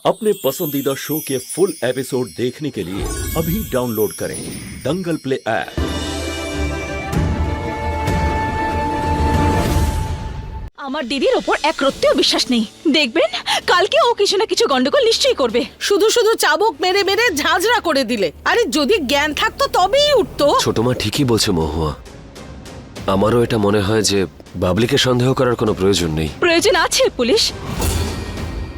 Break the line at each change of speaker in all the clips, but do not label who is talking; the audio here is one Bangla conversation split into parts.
अपने पसंदीदा शो के फुल एपिसोड देखने के लिए अभी डाउनलोड करें दंगल प्ले ऐप।
আমার দিদির ওপর এক রত্তেও বিশ্বাস নেই। দেখবেন কালকে ও কিছু না কিছু গন্ডগোল নিশ্চয়ই করবে।
শুধু শুধু চাবুক মেরে মেরে ঝাঁঝরা করে দিলে। আরে যদি জ্ঞান থাকতো তবেই উঠতো।
ছোট মা ঠিকই বলছে মহুয়া। আমারও এটা মনে হয় যে বাবলিকে সন্দেহ করার কোনো প্রয়োজন নেই।
প্রয়োজন আছে পুলিশ,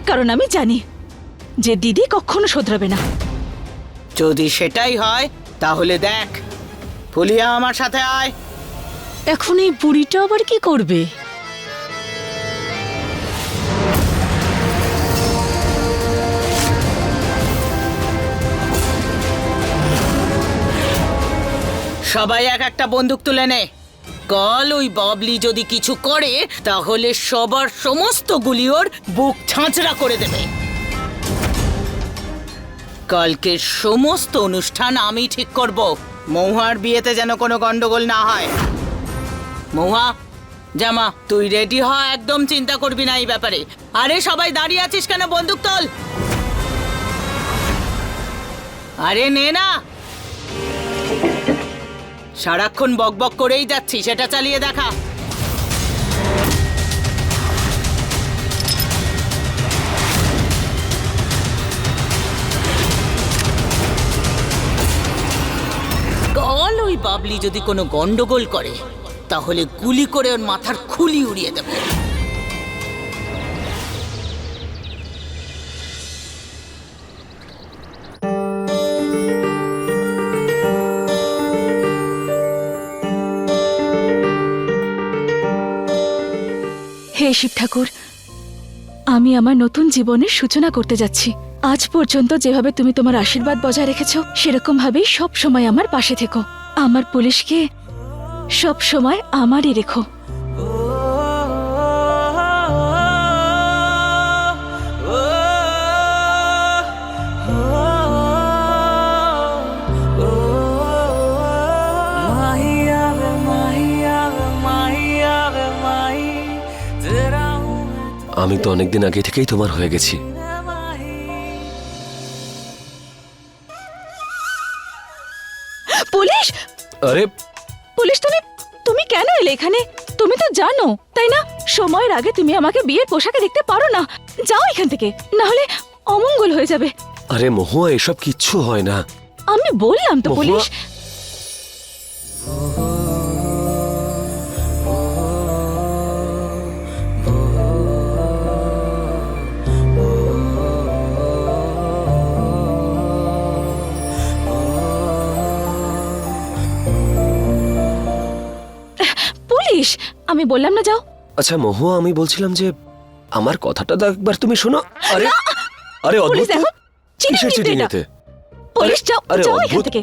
কারণ আমি জানি যে দিদি কখনো শোধরাবে না।
যদি সেটাই হয় তাহলে দেখ, ফুলিয়া আমার সাথে আয়।
এখন এই বুড়িটা আবার কি করবে?
সবাই এক একটা বন্দুক তুলে নে। কাল ওই বাবলি যদি কিছু করে তাহলে সবার সমস্ত গুলি ওর বুক ঝাঁঝরা করে দেবে। কালকে সমস্ত অনুষ্ঠান আমি ঠিক করব। মহুয়ার বিয়েতে যেন কোনো গন্ডগোল না হয়। মহুয়া, জামা তুই রেডি হ, একদম চিন্তা করবি না এই ব্যাপারে। আরে সবাই দাঁড়িয়ে আছিস কেন? বন্দুক তোল। আরে নে না, সারাক্ষণ বকবক করেই যাচ্ছি, সেটা চালিয়ে দেখা। কাল ওই বাবলি যদি কোনো গন্ডগোল করে তাহলে গুলি করে ওর মাথার খুলি উড়িয়ে দেব।
হে শিব ঠাকুর, আমি আমার নতুন জীবনের সূচনা করতে যাচ্ছি। আজ পর্যন্ত যেভাবে তুমি তোমার আশীর্বাদ বজায় রেখেছো সেরকম ভাবেই সব সময় আমার পাশে থেকো। আমার পুলিশকে সব সময় আমারই রেখো।
আমি তো অনেকদিন আগে থেকেই তোমার হয়ে গেছি।
পুলিশ,
আরে
পুলিশ, তুমি কেন এলে এখানে? তুমি তো জানো তাই না, সময়ের আগে তুমি আমাকে বিয়ের পোশাকে দেখতে পারো না। যাও এখান থেকে, না হলে অমঙ্গল হয়ে যাবে।
আরে মহুয়া, এসব কিচ্ছু হয় না।
আমি বললাম তো
মহুয়া।
পুলিশ। পুলিশ, আমি বললাম না যাও।
আচ্ছা মহুয়া, আমি বলছিলাম যে আমার কথাটা তো একবার তুমি শোনো। আরে আরে
পুলিশ
অদ্ভুত,
দেখো, চিটিং
কিসের
নিতে
চিটিং
এটা।
এতে?
পুলিশ যাও,
আরে
যাও এখান
অদ্ভুত।
থেকে।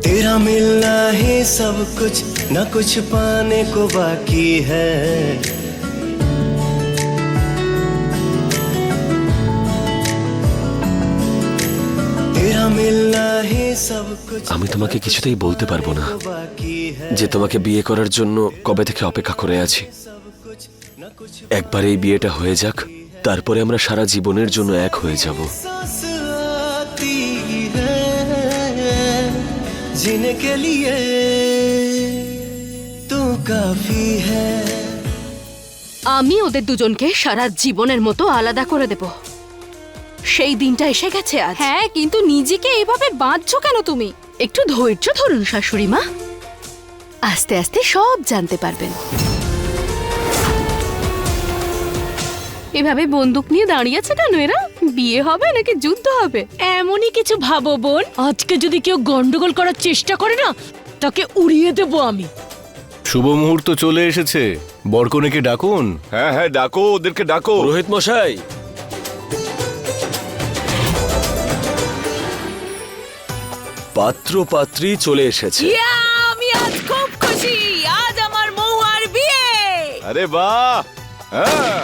तेरा मिलना ही सब कुछ, न कुछ पाने को बाकी है। तेरा मिलना ही सब कुछ,
আমি তোমাকে কিছুতেই বলতে পারবো না
बाकी है।
যে তোমাকে বিয়ে করার জন্য কবে থেকে অপেক্ষা করে আছি। একবার এই বিয়েটা হয়ে যাক, তারপরে আমরা সারা জীবনের জন্য এক হয়ে যাব।
सांस आती है जीने के लिए, तू काफी है।
আমি ওদের দুজনকে সারা জীবনের মতো আলাদা করে দেব। সেই দিনটা এসে গেছে আজ।
হ্যাঁ, কিন্তু নিজেকে এইভাবে বাঁধছো কেন তুমি?
একটু ধৈর্য ধরুন শাশুড়ি মা, আস্তে আস্তে সব জানতে পারবেন।
এভাবে বন্দুক নিয়ে দাঁড়িয়ে আছে কেন এরা? বিয়ে হবে নাকি যুদ্ধ হবে?
এমনই কিছু ভাবো বোন, আজকে যদি কেউ গন্ডগোল করার চেষ্টা করে না, তাকে উড়িয়ে দেবো আমি।
শুভ মুহূর্ত চলে এসেছে, বরকনেকে ডাকুন।
হ্যাঁ হ্যাঁ, ডাকো ওদেরকে ডাকো।
রোহিত মশাই, পাত্র পাত্রী চলে এসেছে।
আমি আজ খুব খুশি, আজ আমার মহুয়ার বিয়ে।
আরে বাহ, হ্যাঁ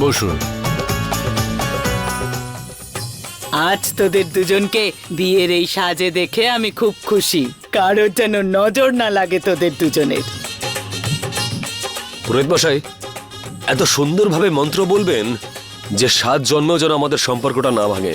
বসুন।
আজ তোদের দুজনকে বিয়ের এই সাজে দেখে আমি খুব খুশি। কারোর যেন নজর না লাগে তোদের দুজনের।
পুরোহিত মশাই, এত সুন্দরভাবে মন্ত্র বলবেন যে 7 জন্মেও যেন আমাদের সম্পর্কটা না ভাঙে।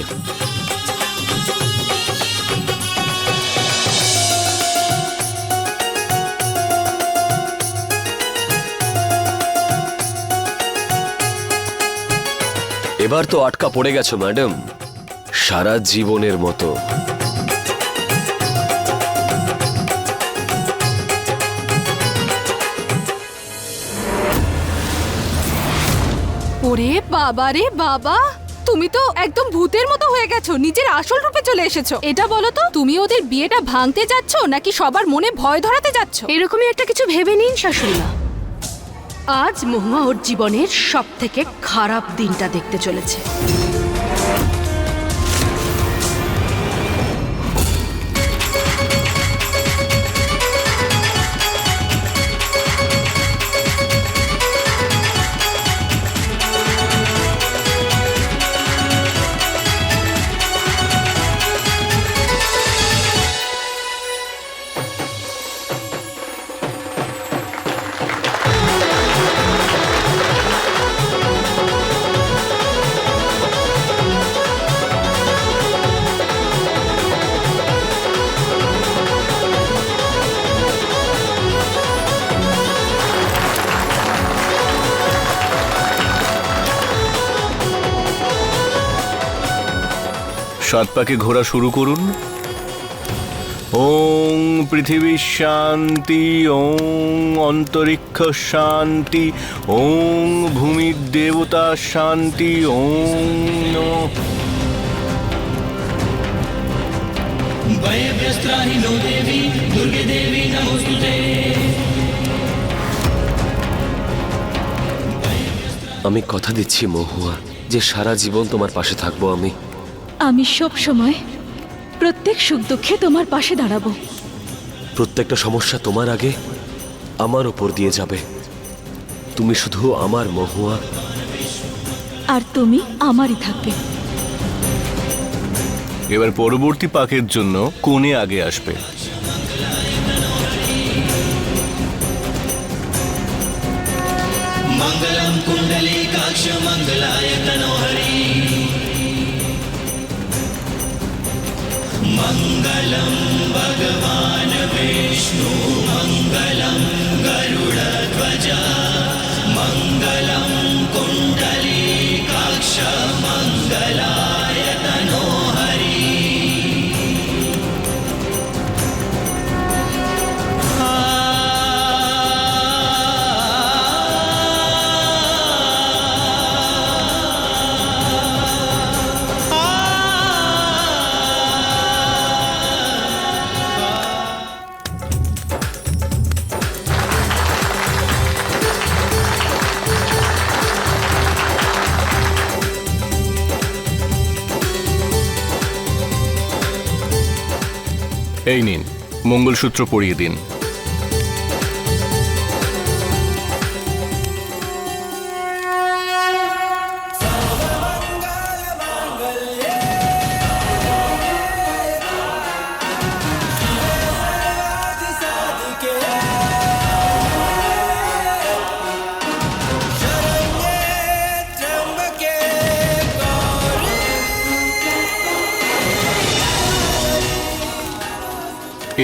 এবার তো আটকা পড়ে গেছো ম্যাডাম, সারা জীবনের মতো।
ওরে বাবা রে বাবা, তুমি তো একদম ভূতের মতো হয়ে গেছো, নিজের আসল রূপে চলে এসেছো। এটা বলো তো, তুমি ওদের বিয়েটা ভাঙতে যাচ্ছ নাকি সবার মনে ভয় ধরাতে যাচ্ছ?
এরকমই একটা কিছু ভেবে নিন শাশুড়ি মা। আজ মহুয়া ওর জীবনের সব থেকে খারাপ দিনটা দেখতে চলেছে।
সাত পাকে ঘোরা শুরু করুন। ওং পৃথিবী শান্তি, ওং অন্তরিক্ষ শান্তি, ওং ভূমির দেবতা শান্তি, ওং নমঃ।
আমি কথা দিচ্ছি মহুয়া, যে সারা জীবন তোমার পাশে থাকবো আমি।
আমি সব সময় প্রত্যেক সুখ দুঃখে তোমার পাশে দাঁড়াবো।
প্রত্যেকটা সমস্যা তোমার আগে আমার উপর দিয়ে যাবে। তুমি শুধু আমার মহুয়া।
আর তুমি আমারই থাকবে।
এবার পরবর্তী পাকের জন্য কোণে আগে আসবে।
मंगलम कुंडलीकाक्ष मंगलाय तनोहरि, मंगलम भगवान विष्णु, मंगलम गरुड़ध्वजा, मंगलम कुंडलीकाक्ष मंगलाय तनोहरि।
এই নিন, মঙ্গলসূত্র পরিয়ে দিন।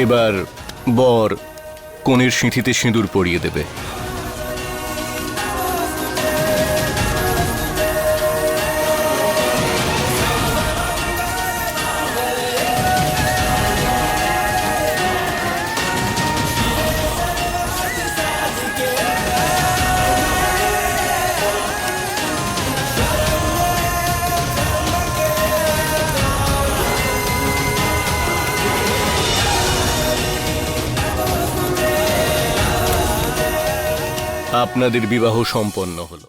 এবার বর কনের সিঁথিতে সিঁদুর পরিয়ে দেবে। আপনাদের বিবাহ সম্পন্ন হলো।